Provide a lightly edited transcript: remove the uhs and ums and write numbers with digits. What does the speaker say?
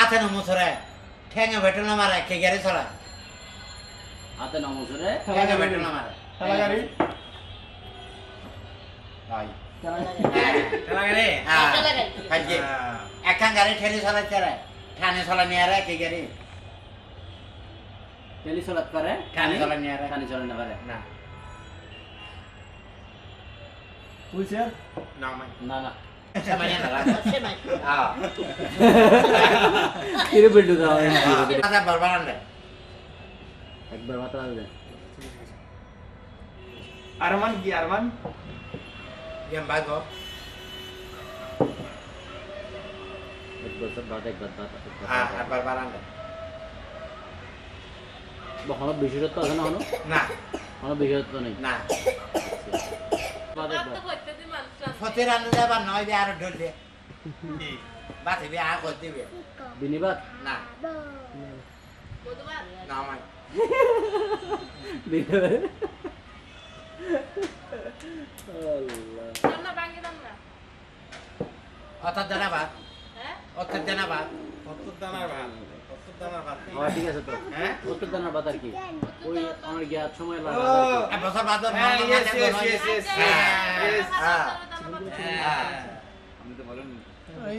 আতে নমসরে ঠেঙে বেটল না মারে কে গাড়ি চলা হাতে নমসরে ঠেঙে বেটল না মারে ঠেলা গাড়ি তাই ঠেলা গাড়ি কাজে একখান গাড়ি ঠেলি চলাচ্ছে রে ঠানে চলা নিয়ে রে কে গাড়ি টেলি চলাত পারে ঠানে চলা নিয়ে রে টানি চলে না পারে না হুইসেল না মানে না না সেমানে না কিরে বিল্ডু দাও আদা বরবারান রে একবার মাত্র দে আরমান কি আরমান গেম বাগো একবার সব বাদ একবার হ্যাঁ আর বরবারান রে বহন বিশেষত্ব আছে না হনো না কোনো বিশেষত্ব নেই না বাদ একবার ফতের আনন্দ যাবার নয় দিয়ে আরো ঢোল দিয়ে বাতি বি আ করতে দিবে বিনিবাদ না না মানে বিনিবাদ আল্লাহ অর্থাৎ জানাবাদ অর্থাৎ জানাবাদ কত দানার ভাত কত দানার ভাত হ্যাঁ ঠিক আছে তো হ্যাঁ উত্তর দানার বাদ আর কি ওই আমার গিয়া সময় ও লাগা এক বছর বাদ yes yes yes yes yes হ্যাঁ yes হ্যাঁ